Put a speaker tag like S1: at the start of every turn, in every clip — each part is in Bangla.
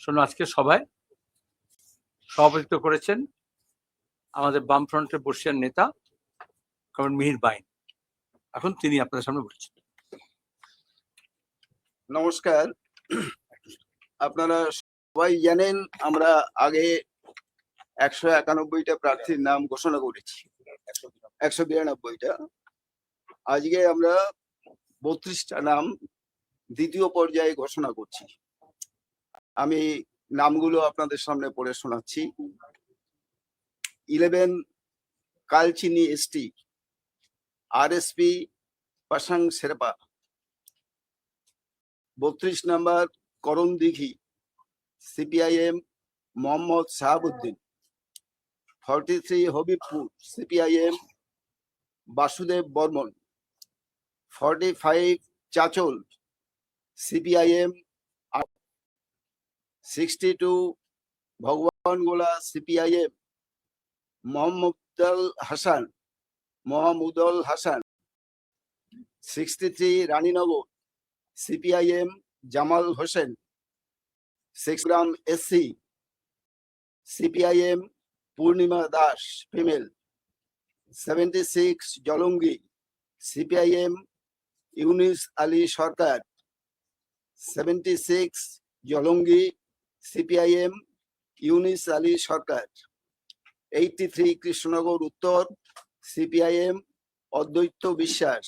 S1: শোনো, আজকে সভায় সভাপতিত্ব করেছেন আমাদের বামফ্রন্টের বর্ষিয়ান নেতা কমরেড মিহির বাইন। এখন তিনি আপনাদের সামনে বলছেন।
S2: নমস্কার। আপনারা সবাই জানেন আমরা আগে 191টা প্রার্থীর নাম ঘোষণা করেছি, 192টা। আজকে আমরা 32টা নাম দ্বিতীয় পর্যায়ে ঘোষণা করছি। আমি নামগুলো আপনাদের সামনে পড়ে শোনাচ্ছি। 11 Kalchini ST RSP Pasang Sherpa. 32 number Karandighi CPIM Mohammad Shahabuddin. 43 Habibpur CPIM Basudeb Barman. 45 Chachal CPIM. 62 Bhagabangola CPIM Mohammadul Hasan. 63 Raninagar CPIM Jamal Hossain. 6 গ্রাম SC CPIM Purnima Das female. 76 Jalangi CPIM Yunus Ali Sarkar. 76 Jalangi CPIM Yunus Ali Sarkar. 83 Krishnanagar Uttar CPIM অদ্বৈত বিশ্বাস।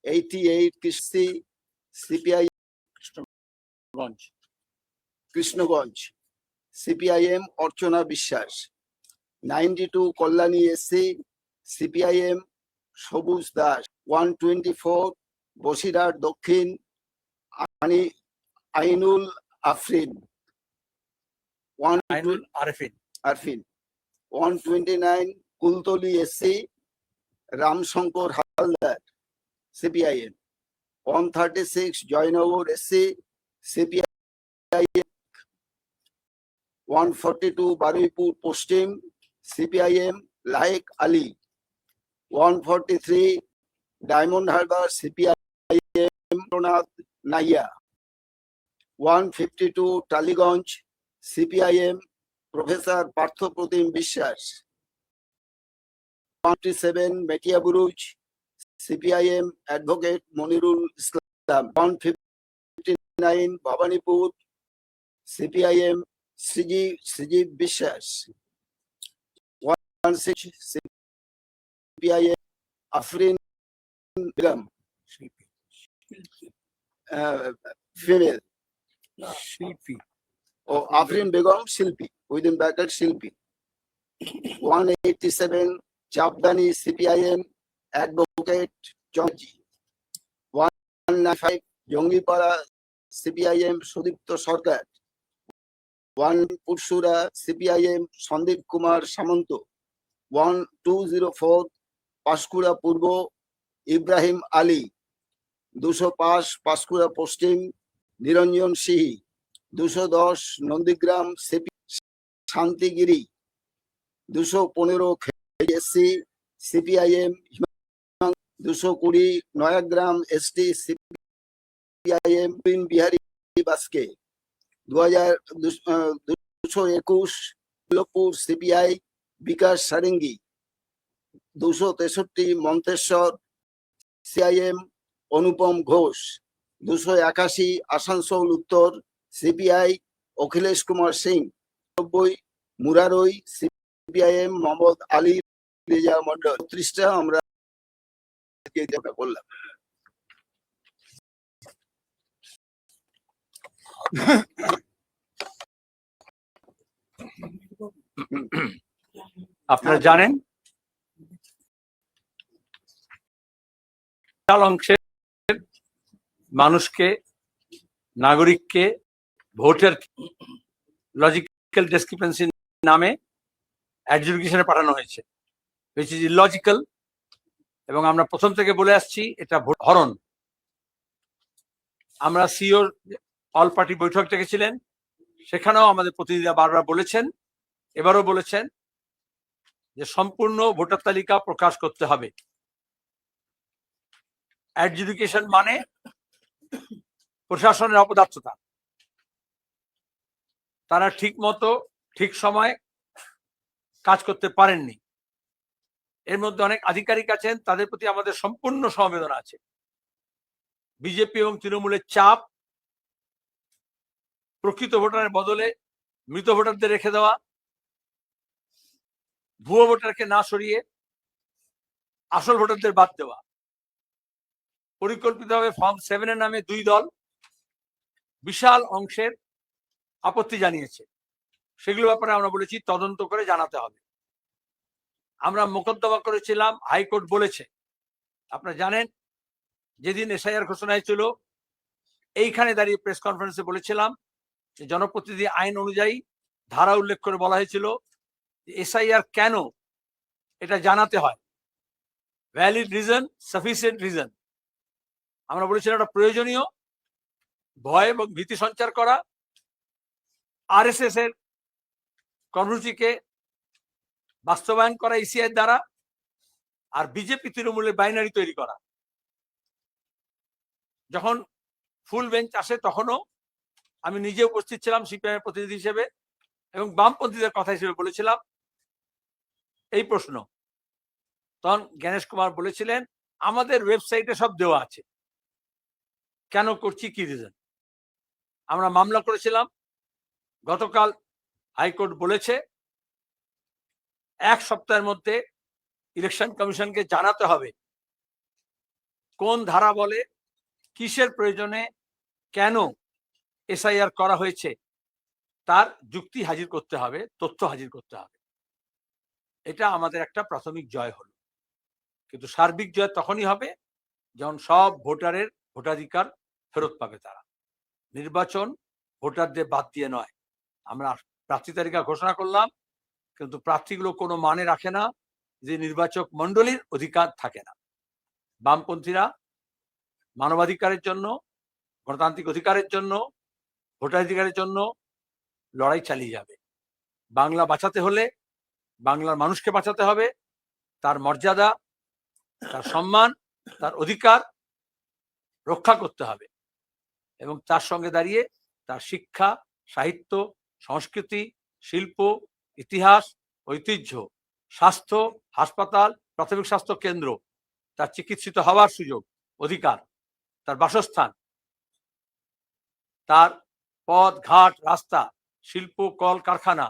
S2: 88 কৃষ্টি সিপিআইএম কৃষ্ণগঞ্জ সিপিআইএম অর্চনা বিশ্বাস। 92 কল্যাণী এসসি সিপিআইএম সবুজ Das. 124 Basirhat Dakshin Ainul Afrin. 129 Kultali SC Ramshankar Haldar CPIM. 136 Joynagar SC CPIM. 142 Baruipur Paschim CPIM Layek Ali. 143 Diamond Harbour CPIM Naiya. 152 Tollygunge CPIM professor Parthapratim Biswas. 157 Metiabruz CPIM advocate Monirul Islam. 159 Bhabanipur CPIM Srijib Biswas. 116 CPIM Afrin Begum female. Afrin Begum Shilpi within bracket Shilpi. 187 Chapdani CPIM advocate Georgie. 195 Jangipara CPIM Sudipta Sarkar. 1 Pursura CPIM Sandip Kumar সামন্ত। 1204 Panskura Purba Ibrahim Ali. 205 Panskura Paschim Niranjan Sihi. 210 Nandigram CP Shantigiri. 215 SC CPIM. 220 Nayagram ST CPIM Bihari Baske. 221 Lokpur CPI Bikash Sarengi. 263 Manteswar CPIM Anupam Ghosh. 281 Asansol Uttar CPI Akhilesh Kumar Singh. 90 Murarai CPIM Mohammad Ali Reza Mandal. 30টা আমরা বললাম।
S1: আপনারা জানেন অংশের মানুষকে, নাগরিককে ভোটের লজিক্যাল ডেসক্রিপেন্সি নামে অ্যাডজুডিকেশনে পাঠানো হয়েছে, which is illogical, এবং আমরা প্রথম থেকে বলে আসছি এটা ভোট হরণ। আমরা সিওর অল পার্টি বৈঠক ডেকেছিলেন, সেখানেও আমাদের প্রতিনিধিরা বারবার বলেছেন, এবারও বলেছেন যে সম্পূর্ণ ভোটার তালিকা প্রকাশ করতে হবে। অ্যাডজুডিকেশন মানে প্রশাসনের অপদার্থতা। তারা ঠিক মতো ঠিক সময় কাজ করতে পারেননি। এর মধ্যে অনেক আধিকারিক আছেন, তাদের প্রতি আমাদের সম্পূর্ণ সমবেদনা আছে। বিজেপি এবং তৃণমূলের চাপ, প্রকৃত ভোটারের বদলে মৃত ভোটারদের রেখে দেওয়া, ভুয়ো ভোটারকে না সরিয়ে আসল ভোটারদের বাদ দেওয়া, পরিকল্পিতভাবে ফর্ম 7 এর নামে দুই দল বিশাল অংশের আপত্তি জানিয়েছে। সেগুলোর ব্যাপারে আমরা বলেছি তদন্ত করে জানাতে হবে। আমরা মোকদ্দমা করেছিলাম, হাইকোর্ট বলেছে, আপনারা জানেন যেদিন এসআইআর ঘোষণা হয়েছিল এইখানে দাঁড়িয়ে প্রেস কনফারেন্সে বলেছিলাম যে জনপ্রতিনিধি আইন অনুযায়ী ধারা উল্লেখ করে বলা হয়েছিল এসআইআর কেন এটা জানাতে হয়, ভ্যালিড রিজন, সাফিসিয়েন্ট রিজন। আমরা বলেছিলাম এটা প্রয়োজনীয়, ভয় এবং ভীতি সঞ্চার করা, আরএসএস এর কর্মসূচিকে বাস্তবায়ন করা ইসিআই দ্বারা, আর বিজেপি তৃণমূলের বাইনারি তৈরি করা। যখন ফুল বেঞ্চ আসে তখনও আমি নিজে উপস্থিত ছিলাম সিপিআইএম প্রতিনিধি হিসেবে, এবং বামপন্থীদের কথা হিসেবে বলেছিলাম এই প্রশ্ন। তখন জ্ঞানেশ কুমার বলেছিলেন আমাদের ওয়েবসাইটে সব দেওয়া আছে, কেন করছি, কি রিজন। আমরা মামলা করেছিলাম। গতকাল হাইকোর্ট বলেছে 1 সপ্তাহের মধ্যে ইলেকশন কমিশনকে জানাতে হবে কোন ধারা বলে, কিসের প্রয়োজনে, কেন এসআইআর করা হয়েছে, তার যুক্তি হাজির করতে হবে, তথ্য হাজির করতে হবে। এটা আমাদের একটা প্রাথমিক জয় হলো, কিন্তু সার্বিক জয় তখনই হবে যখন সব ভোটারের ভোটাধিকার ফেরত পাবে তারা। নির্বাচন ভোটারদের বাদ দিয়ে নয়। আমরা প্রার্থী তালিকা ঘোষণা করলাম, কিন্তু প্রার্থীগুলো কোনো মানে রাখে না যে নির্বাচক মণ্ডলীর অধিকার থাকে না। বামপন্থীরা মানবাধিকারের জন্য, গণতান্ত্রিক অধিকারের জন্য, ভোটাধিকারের জন্য লড়াই চালিয়ে যাবে। বাংলা বাঁচাতে হলে বাংলার মানুষকে বাঁচাতে হবে, তার মর্যাদা, তার সম্মান, তার অধিকার রক্ষা করতে হবে, এবং তার সঙ্গে দাঁড়িয়ে তার শিক্ষা, সাহিত্য, সংস্কৃতি, শিল্প, ইতিহাস, ঐতিহ্য, স্বাস্থ্য, হাসপাতাল, প্রাথমিক স্বাস্থ্য কেন্দ্র, তার চিকিৎসিত হওয়ার সুযোগ, অধিকার, তার বাসস্থান, তার পথ ঘাট, রাস্তা, শিল্প, কল কারখানা,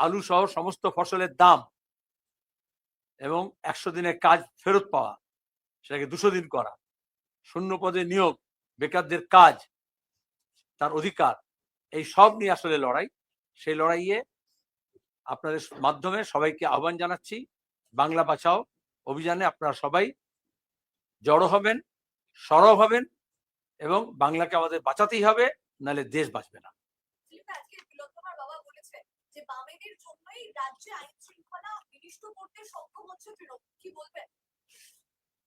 S1: আলু সহ সমস্ত ফসলের দাম, এবং 100 দিনের কাজ ফেরত পাওয়া, সেটাকে 200 দিন করা, শূন্য পদে নিয়োগ, বেকারদের কাজ, তার অধিকার, এই সব নিয়ে আসলে লড়াই। সেই লড়াইয়ে আপনাদের মাধ্যমে সবাইকে আহ্বান জানাচ্ছি, বাংলা বাঁচাও অভিযানে আপনারা সবাই জড়ো হবেন, সরব হবেন, এবং বাংলাকে আমাদের বাঁচাতেই হবে, নাহলে দেশ বাঁচবে না।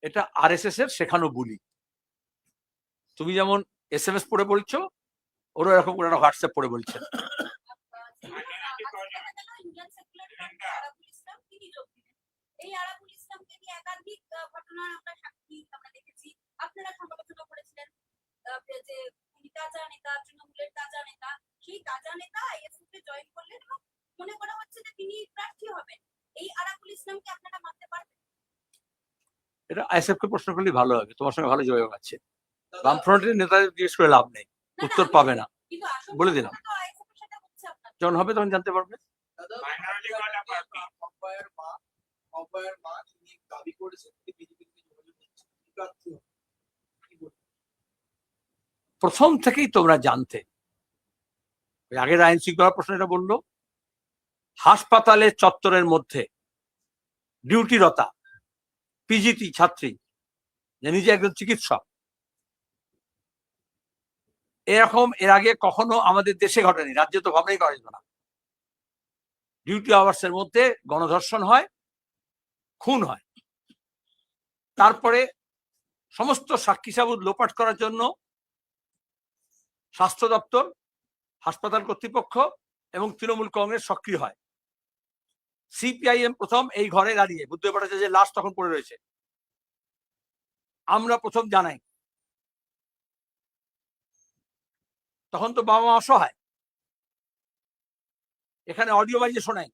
S1: এটা আরএসএস এর শেখানো বুলি। তুমি যেমন SMS পড়ে বলছো, ওরা এরকম করে একটা হোয়াটসঅ্যাপ পড়ে বলছে।
S3: এই আরাবুল ইসলামকে নিয়ে একাধিক ঘটনার আমরা সাক্ষী আমরা দেখেছি। আপনারা সমালোচনা করেছিলেন যে উনি তাজা নেতা, তৃণমূলের তাজা নেতা, সেই তাজা নেতা আইএসএফ এ জয়েন করলেন এবং মনে করা হচ্ছে যে তিনি প্রার্থী হবেন। এই আরাবুল ইসলামকে আপনারা মানতে পারবেন?
S1: এটা আইএসএফ কে প্রশ্ন করলে ভালো হবে, তোমার সঙ্গে ভালো যোগাযোগ আছে। বামফ্রন্টের নেতাদের জিজ্ঞেস করে লাভ নেই, উত্তর পাবে না, বলে দিলাম। যখন হবে তখন জানতে পারবে। প্রথম থেকেই তোমরা জানতে, আগের আইন শৃঙ্খলা প্রশ্ন এটা বললো, হাসপাতালের চত্বরের মধ্যে ডিউটিরতা পিজিটি ছাত্রী, যে নিজে একজন চিকিৎসক, এরকম এর আগে কখনো আমাদের দেশে ঘটেনি, রাজ্যে তো ভাবনাই করা যেত না। ডিউটি আওয়ার্স এর মধ্যে গণধর্ষণ হয়, খুন হয়, তারপরে সমস্ত সাক্ষী সাবুত লোপাট করার জন্য স্বাস্থ্য দপ্তর, হাসপাতাল কর্তৃপক্ষ এবং তৃণমূল কংগ্রেস সক্রিয় হয়। সিপিআইএম প্রথম এই ঘরে দাঁড়িয়ে, বুদ্ধদেব ভট্টাচার্যের লাশ তখন পড়ে রয়েছে, আমরা প্রথম জানাই। তখন তো বাবা মা অসহায়, এখানে অডিও বাজিয়ে শোনায়,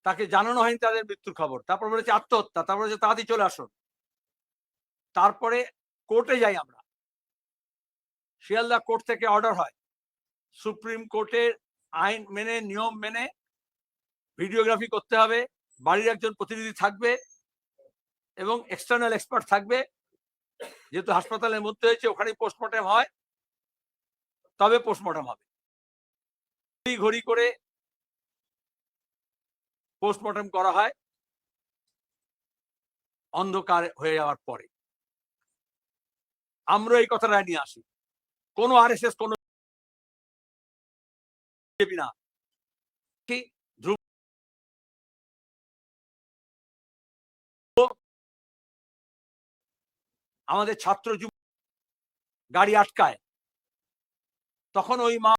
S1: তাকে জানানো হয়নি তাদের মৃত্যুর খবর, তারপর বলেছে আত্মহত্যা, তারপর বলেছে তাড়াতাড়ি চলে আসুন। তারপরে কোর্টে যাই আমরা, শিয়ালদা কোর্ট থেকে অর্ডার হয়, সুপ্রিম কোর্টের আইন মেনে নিয়ম মেনে ভিডিওগ্রাফি করতে হবে, বাড়ির একজন প্রতিনিধি থাকবে এবং এক্সটার্নাল এক্সপার্ট থাকবে, যেহেতু হাসপাতালের মধ্যে হয়েছে ওখানেই পোস্টমর্টম হয়, তবে পোস্টমর্টম হবে। ঘড়ি করে পোস্টমর্টম করা হয় অন্ধকার হয়ে যাওয়ার পরে। আমরা এই কথাটা নিয়ে আসি, কোন আরএসএস কোন বিজেপি না, আমাদের ছাত্র যুব গাড়ি আটকায়, তখন ওই মা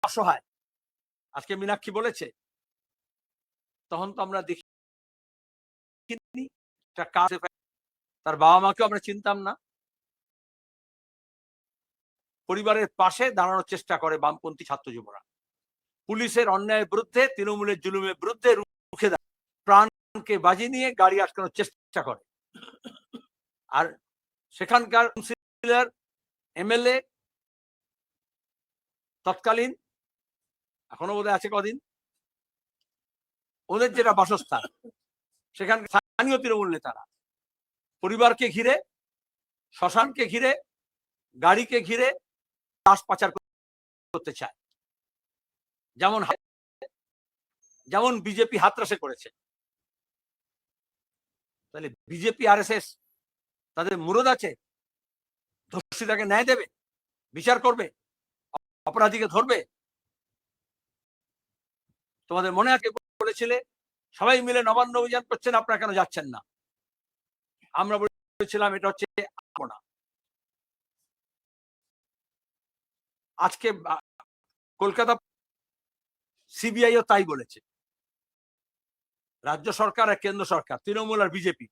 S1: অসহায়, আজকে মীনাক্ষী বলেছে, তখন তো আমরা দেখি তার বাবা মাকেও আমরা চিনতাম না। পরিবারের পাশে দাঁড়ানোর চেষ্টা করে বামপন্থী ছাত্র যুবরা, পুলিশের অন্যায়ের বিরুদ্ধে, তৃণমূলের জুলুমের বিরুদ্ধে রুখে দেয়, প্রাণকে বাজি নিয়ে গাড়ি আটকানোর চেষ্টা করে। আর সেখানকার কাউন্সিলর, এমএলএ তৎকালীন, এখনো বোধহয় আছে কদিন, ওদের যেটা বাসস্থান, সেখানকার স্থানীয় তৃণমূল নেতারা পরিবারকে ঘিরে, শ্মশানকে ঘিরে, গাড়িকে ঘিরে লাশ পাচার করতে চায়, যেমন বিজেপি হাতরাসে করেছে। তাহলে বিজেপি আরএসএস তাদের মুরদ আছে, দোষীটাকে ন্যায় দেবে, বিচার করবে, অপরাধীকে ধরবে। তোমাদের মনে আছে বলেছিলে সবাই মিলে নবান্ন অভিযান করছেন, আপনারা কেন যাচ্ছেন না? আমরা বলেছিলাম এটা হচ্ছে আপনা। আজকে কলকাতা সিবিআইও তাই বলেছে, রাজ্য সরকার আর কেন্দ্র সরকার, তৃণমূল আর বিজেপি,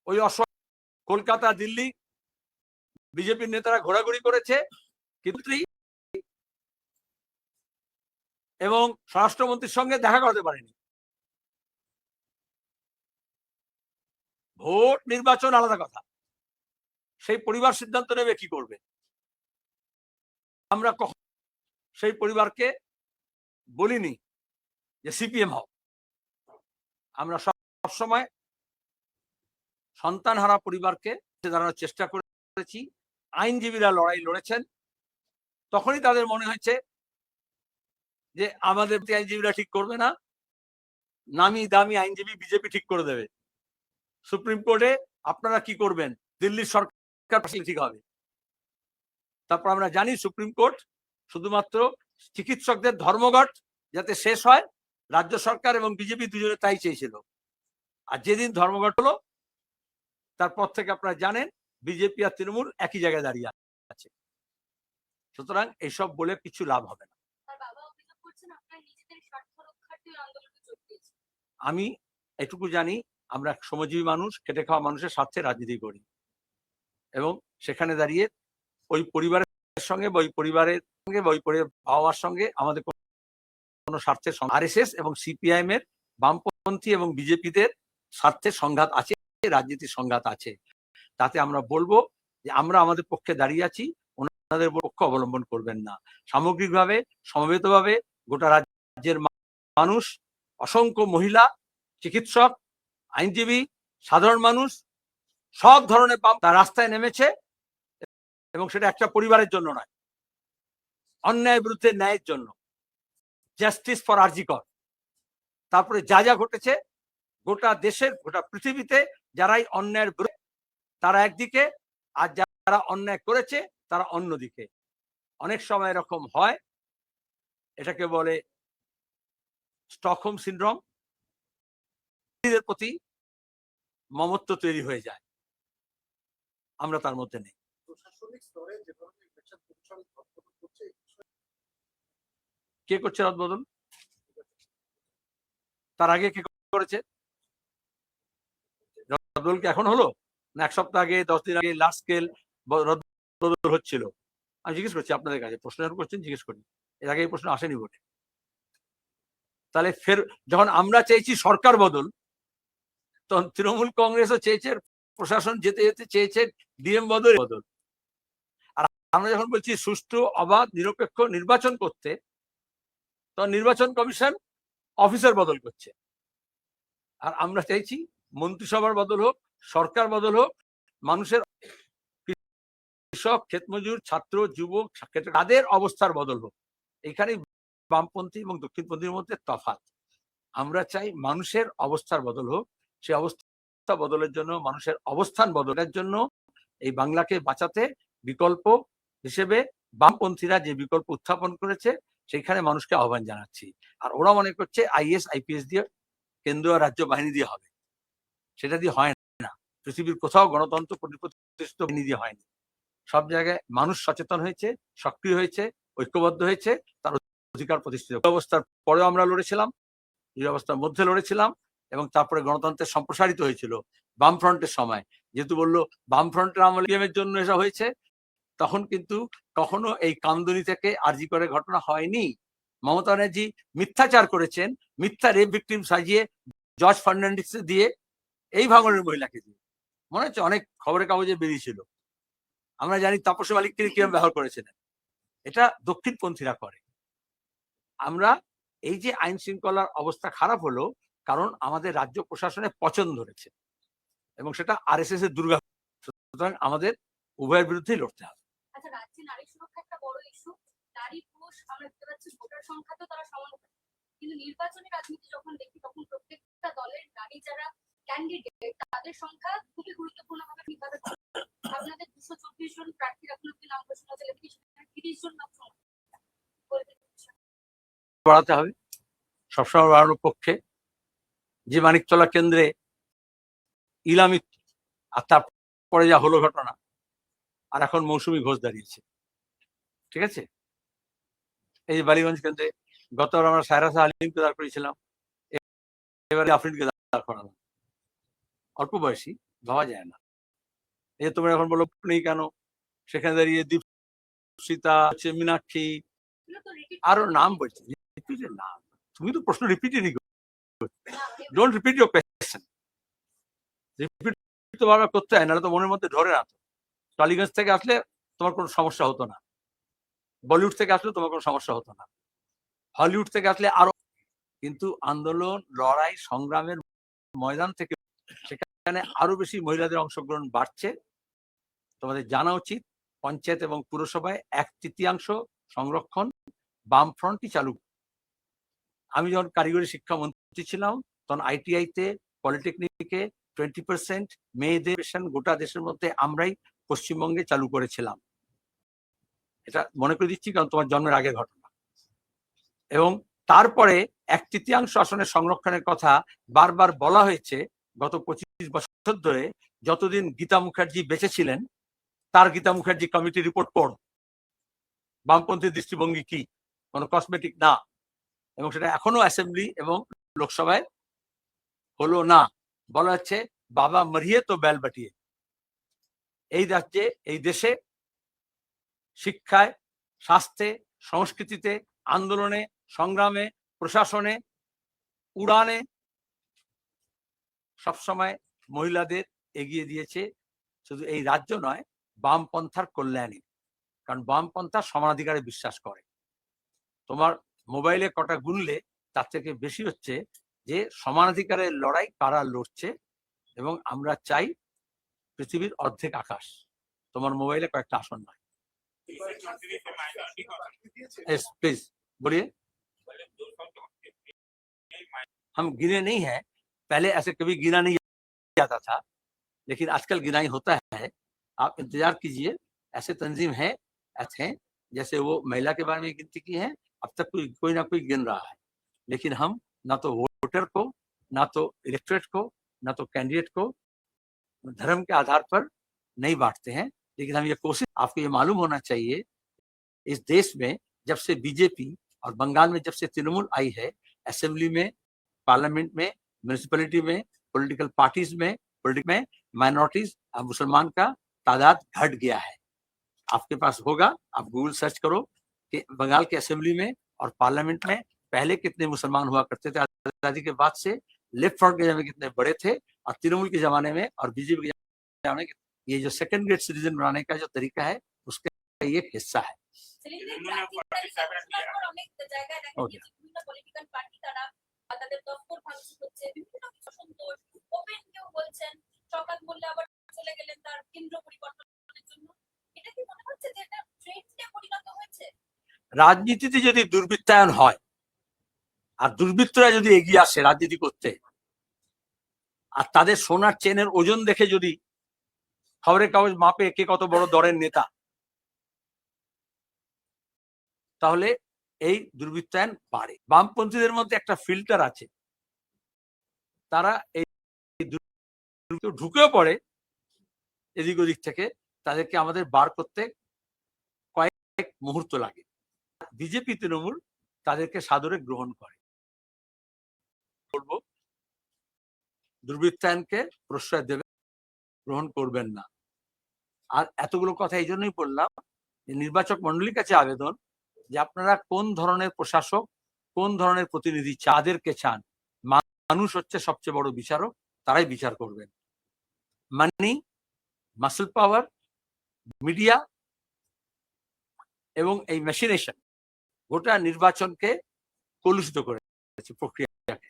S1: ওই কলকাতা দিল্লি বিজেপির নেতারা ঘোরাঘুরি করেছে, কিন্তু এবং স্বরাষ্ট্রমন্ত্রীর সঙ্গে দেখা করতে পারেনি। ভোট নির্বাচন আলাদা কথা, সেই পরিবার সিদ্ধান্ত নেবে কি করবে। আমরা কখন সেই পরিবারকে বলিনি যে সিপিএম হও, আমরা সবসময় সন্তান হারা পরিবারকে দাঁড়ানোর চেষ্টা করেছি। আইনজীবীরা লড়াই লড়েছেন, তখনই তাদের মনে হয়েছে যে আমাদের আইনজীবীরা ঠিক করবে না, নামি দামি আইনজীবী বিজেপি ঠিক করে দেবে। সুপ্রিম কোর্টে আপনারা কি করবেন, দিল্লির সরকার ঠিক হবে। তারপর আমরা জানি সুপ্রিম কোর্ট শুধুমাত্র চিকিৎসকদের ধর্মঘট যাতে শেষ হয়, রাজ্য সরকার এবং বিজেপি দুজনে তাই চেয়েছিল। আর যেদিন ধর্মঘট হলো, তারপর থেকে আপনারা জানেন বিজেপি আর তৃণমূল একই জায়গায় দাঁড়িয়ে আছে। সুতরাং এইসব বলে কিছু লাভ হবে না। আমি এটুকু জানি, আমরা শ্রমজীবী মানুষ, খেটে খাওয়া মানুষের স্বার্থে রাজনীতি করি, এবং সেখানে দাঁড়িয়ে ওই পরিবারের সঙ্গে, ওই পরিবারের সঙ্গে, ওই বাবা মার সঙ্গে আমাদের কোনো স্বার্থের, আরএসএস এবং সিপিআইএম এর, বামপন্থী এবং বিজেপিদের স্বার্থের সংঘাত আছে, রাজনীতির সংঘাত আছে। তাতে আমরা বলবো যে আমরা আমাদের পক্ষে দাঁড়িয়ে আছি, ওনাদের পক্ষ অবলম্বন করবেন না। সামগ্রিকভাবে, সমবেতভাবে গোটা রাজ্যের মানুষ, অসংখ্য মহিলা, চিকিৎসক, আইনজীবী, সাধারণ মানুষ, সব ধরনের তার রাস্তায় নেমেছে, এবং সেটা একটা পরিবারের জন্য নয়, অন্যায়ের বিরুদ্ধে ন্যায়ের জন্য, জাস্টিস ফর আরজি কর। তারপরে যা যা ঘটেছে গোটা দেশের, গোটা পৃথিবীতে, যারাই অন্যায়ের বিরুদ্ধে তারা একদিকে, আর যারা অন্যায় করেছে তারা অন্যদিকে। অনেক সময় এরকম হয়, এটাকে বলে স্টকহোম সিনড্রোম, এদের প্রতি মমত্ব তৈরি হয়ে যায়, আমরা তার মধ্যে নেই। কে করছে রদবদল? তার আগে কে করেছে রদবদল? কি এখন হলো না? এক সপ্তাহ আগে, 10 দিন আগে লার্জ স্কেল রদবদল হচ্ছিল। আমি জিজ্ঞেস করছি আপনাদের কাছে, প্রশ্ন যখন করছেন জিজ্ঞেস করি, এর আগে এই প্রশ্ন আসেনি ভোটে। তাহলে ফের যখন আমরা চেয়েছি সরকার বদল, তখন তৃণমূল কংগ্রেসও চেয়েছে, প্রশাসন যেতে যেতে চেয়েছে ডিএম বদল। আর আমরা যখন বলছি সুষ্ঠু অবাধ নিরপেক্ষ নির্বাচন করতে, তখন নির্বাচন কমিশন অফিসার বদল করছে। আর আমরা চাইছি মন্ত্রিসভার বদল হোক, সরকার বদল হোক, মানুষের কৃষক, ক্ষেতমজুর, ছাত্র, যুবক, তাদের অবস্থার বদল হোক। এখানে বামপন্থী এবং দক্ষিণপন্থীর মধ্যে তফাৎ। আমরা চাই মানুষের অবস্থার বদল হোক, সেই অবস্থা বদলের জন্য, মানুষের অবস্থান বদলের জন্য এই বাংলাকে বাঁচাতে বিকল্প হিসেবে বামপন্থীরা যে বিকল্প উত্থাপন করেছে, সেখানে মানুষকে আহ্বান জানাচ্ছি। আর ওরা মনে করছে আইএস আইপিএস দিয়ে, কেন্দ্র আর রাজ্য বাহিনী দিয়ে হবে, সেটা দিয়ে হয় না। পৃথিবীর কোথাও গণতন্ত্র প্রতিষ্ঠিত বাহিনী দিয়ে হয়নি। সব জায়গায় মানুষ সচেতন হয়েছে, সক্রিয় হয়েছে, ঐক্যবদ্ধ হয়েছে, তার অধিকার প্রতিষ্ঠিত। অবস্থার পরেও আমরা লড়েছিলাম, এই অবস্থার মধ্যে লড়েছিলাম, এবং তারপরে গণতন্ত্রের সম্প্রসারিত হয়েছিল বামফ্রন্টের সময়। যেহেতু বললো বামফ্রন্টের আমলের জন্য এসব হয়েছে, তখন কিন্তু কখনো এই কামদুনি থেকে আরজি করে ঘটনা হয়নি। মমতা ব্যানার্জি মিথ্যাচার করেছেন, মিথ্যা রেপ ভিকটিম সাজিয়ে জর্জ ফার্নান্ডিস দিয়ে, এই ভাঙনের মহিলাকে দিয়ে, মনে হচ্ছে অনেক খবরের কাগজে বেরিয়েছিল। আমরা জানি তাপসী মালিককে কিরকম ব্যবহার করেছিলেন। এটা দক্ষিণপন্থীরা করে। আমরা এই যে আইন শৃঙ্খলার অবস্থা খারাপ হলো, কারণ আমাদের রাজ্য প্রশাসনে পচন ধরেছে, এবং সেটা আরএসএস এর দুর্গা। সুতরাং আমাদের উভয়ের বিরুদ্ধেই লড়তে হবে।
S3: আচ্ছা, রাজ্যে নারী সুরক্ষা একটা বড় ইস্যু। নারী পুরুষ আমরা দেখতে পাচ্ছি, ভোটার সংখ্যা তো তারা সমান, কিন্তু নির্বাচনী রাজনীতি যখন দেখি, তখন প্রত্যেকটা দলের নারী যারা ক্যান্ডিডেট, তাদের সংখ্যা খুবই গুরুত্বপূর্ণভাবে নির্বাচন। আপনাদের 224 জন প্রার্থীর এখন অব্দি নাম ঘোষণা হয়েছে, 30 জন মাত্র
S1: বাড়াতে হবে, সবসময় বাড়ানোর পক্ষে। যে মানিকতলা কেন্দ্রে ইলামি, আর তারপরে যা হলো ঘটনা, আর এখন মৌসুমী ঘোষ দাঁড়িয়েছে, ঠিক আছে। এই যে বালিগঞ্জ কেন্দ্রে গতবার আমরা সায়রা আলিমকে দাঁড় করেছিলাম, এবারে আফরিনকে দাঁড় করালাম। অল্প বয়সী, ভাবা যায় না। এই যে তোমরা এখন বলো নেই কেন, সেখানে দাঁড়িয়ে দীপশিতা, মীনাক্ষী, আরো নাম বলছে। নাম, তুমি তো প্রশ্ন রিপিটেডই, don't repeat your question. Repeat তো বারবার করতে হয়, নাহলে তো মনের মধ্যে ধরে না। টালিগঞ্জ থেকে আসলে তোমার কোনো সমস্যা হতো না, বলিউড থেকে আসলে তোমার কোনো সমস্যা হতো না, হলিউড থেকে আসলে আরো। কিন্তু আন্দোলন, লড়াই, সংগ্রামের ময়দান থেকে সেখানে আরো বেশি মহিলাদের অংশগ্রহণ বাড়ছে। তোমাদের জানা উচিত, পঞ্চায়েত এবং পুরসভায় 1/3 সংরক্ষণ বামফ্রন্টই চালু। আমি যখন কারিগরি শিক্ষামন্ত্রী ছিলাম, তখন আইটিআইতে, পলিটেকনিকে 20% মেয়েদের গোটা দেশের মধ্যে আমরাই পশ্চিমবঙ্গে চালু করেছিলাম। এটা মনে করে দিচ্ছি, কারণ তোমার জন্মের আগের ঘটনা। এবং তারপরে 1/3 আসনের সংরক্ষণের কথা বারবার বলা হয়েছে গত 25 বছর ধরে। যতদিন গীতা মুখার্জি বেঁচে ছিলেন, তার গীতা মুখার্জি কমিটি রিপোর্ট পড়, বামপন্থী দৃষ্টিভঙ্গি কি, কোনো কসমেটিক না। এবং সেটা এখনো অ্যাসেম্বলি এবং লোকসভায় হলো না। বলা হচ্ছে বাবা মরিয়ে তো বেল বাটিয়ে। এই রাজ্যে, এই দেশে শিক্ষায়, স্বাস্থ্যে, সংস্কৃতিতে, আন্দোলনে, সংগ্রামে, প্রশাসনে, উড়ানে সবসময় মহিলাদের এগিয়ে দিয়েছে। শুধু এই রাজ্য নয়, বামপন্থার কল্যাণে। কারণ বামপন্থা সমানাধিকারে বিশ্বাস করে। তোমার মোবাইলে কটা গুনলে তার থেকে বেশি হচ্ছে যে সমানাধিকারের লড়াই কারা লড়ছে। এবং আমরা চাই পৃথিবীর অর্ধেক আকাশ তোমার মোবাইলে কয়েকটা আসন নয়। प्लीज बोलिए। हम गिने नहीं है, पहले ऐसे कभी गिना नहीं जाता था, लेकिन आजकल गिनाई होता है। आप इंतजार कीजिए, ऐसे तंजीम है, ऐसे जैसे वो महिला के बारे में गिनती की है, अब तक कोई ना कोई गिन रहा है। लेकिन हम ना तो वोटर को, ना तो इलेक्टोरेट को, ना तो कैंडिडेट को धर्म के आधार पर नहीं बांटते हैं। लेकिन हम ये कोशिश, आपको ये मालूम होना चाहिए, इस देश में जब से बीजेपी और बंगाल में जब से तृणमूल आई है, असेंबली में, पार्लियामेंट में, म्यूनिसिपैलिटी में, पॉलिटिकल पार्टीज में, माइनॉरिटीज और मुसलमान का तादाद घट गया है। आपके पास होगा, आप गूगल सर्च करो कि बंगाल के असेंबली में और पार्लियामेंट में पहले कितने मुसलमान हुआ करते थे आजादी के बाद से, लेफ्ट फ्रंट के जमाने में कितने बड़े थे, और तृणमूल के जमाने में और बीजेपी के जमाने में ये जो सेकंड ग्रेड सिटीजन बनाने का जो तरीका है उसका ये एक हिस्सा है। রাজনীতিতে যদি দুর্বৃত্তায়ন হয় আর দুর্বৃত্তরা যদি এগিয়ে আসে রাজনীতি করতে, আর তাদের সোনার চেনের ওজন দেখে যদি খবরের কাগজ মাপে কে কত বড় দরের নেতা, তাহলে এই দুর্বৃত্তায়ন বাড়ে। বামপন্থীদের মধ্যে একটা ফিল্টার আছে, তারা এই ঢুকেও পড়ে এদিক ওদিক থেকে, তাদেরকে আমাদের বার করতে কয়েক মুহূর্ত লাগে। বিজেপি তৃণমূল তাদেরকে সাদরে গ্রহণ করে। বলবো দুর্বৃত্তায়নকে প্রশ্রয় দেবে, গ্রহণ করবেন না। আর এতগুলো কথা এই জন্যই বললাম, নির্বাচক মন্ডলীর কাছে আবেদন যে আপনারা কোন ধরনের প্রশাসক, কোন ধরনের প্রতিনিধি যাদেরকে চান, মানুষ হচ্ছে সবচেয়ে বড় বিচারক, তারাই বিচার করবেন। মানি, মাসল পাওয়ার, মিডিয়া এবং এই মেশিনেশন গোটা নির্বাচনকে কলুষিত করেছে প্রক্রিয়াকে।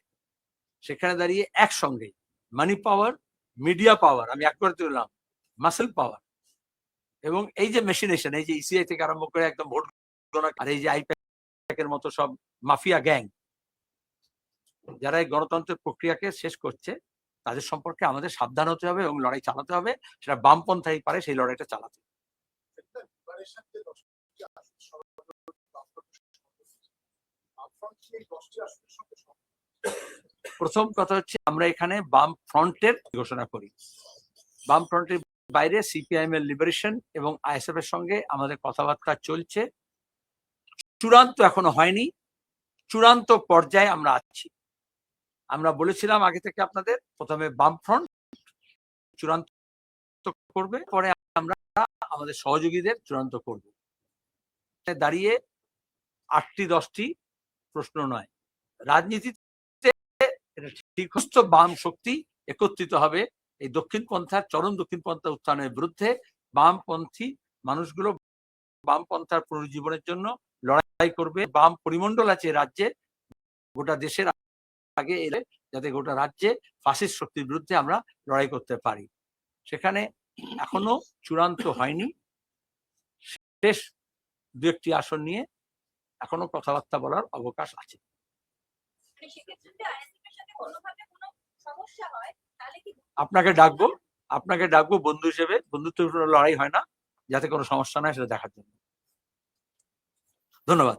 S1: সেখানে দাঁড়িয়ে একসঙ্গে মানি পাওয়ার, মিডিয়া পাওয়ার, আমি এক করে তুললাম, মাসল পাওয়ার এবং এই যে মেশিনেশন, এই যে ইসিআই থেকে আরম্ভ করে একদম ভোট গণনা, আর এই যে আইপ্যাকের মতো সব মাফিয়া গ্যাং যারা এই গণতন্ত্রের প্রক্রিয়াকে শেষ করছে, তাদের সম্পর্কে আমাদের সাবধান হতে হবে এবং লড়াই চালাতে হবে। সেটা বামপন্থাই পারে সেই লড়াইটা চালাতে। প্রথম কথা হচ্ছে আমরা এখানে বাম ফ্রন্টের ঘোষণা করি। বাম ফ্রন্টের বাইরে সিপিআইএম এর লিবারেশন এবং আইএসএফ এর সঙ্গে আমাদের কথাবার্তা চলছে। চূড়ান্ত এখনো হয়নি, চূড়ান্ত পর্যায়ে আমরা আছি। আমরা বলেছিলাম আগে থেকে আপনাদের, প্রথমে বাম ফ্রন্ট চূড়ান্ত করবে, পরে আমরা আমাদের সহযোগীদের চূড়ান্ত করব। দাঁড়িয়ে 8টি 10টি প্রশ্ন নয়, রাজনীতিতে এটা ঠিক বাম শক্তি একত্রিত হবে এই দক্ষিণপন্থার, চরম দক্ষিণপন্থা উত্থানের বিরুদ্ধে। বামপন্থী মানুষগুলো বামপন্থার পুনরুজ্জীবনের জন্য লড়াই করবে। বাম পরিমণ্ডল আছে রাজ্যে, গোটা দেশের আগে এলে যাতে গোটা রাজ্যে ফাসিস্ট শক্তির বিরুদ্ধে আমরা লড়াই করতে পারি। সেখানে এখনো চূড়ান্ত হয়নি, শেষ 2-1টি আসন নিয়ে এখনো কথাবার্তা বলার অবকাশ আছে। আপনাকে ডাকবো বন্ধু হিসেবে, বন্ধুত্ব লড়াই হয় না, যাতে কোনো সমস্যা নয় সেটা দেখার জন্য। ধন্যবাদ।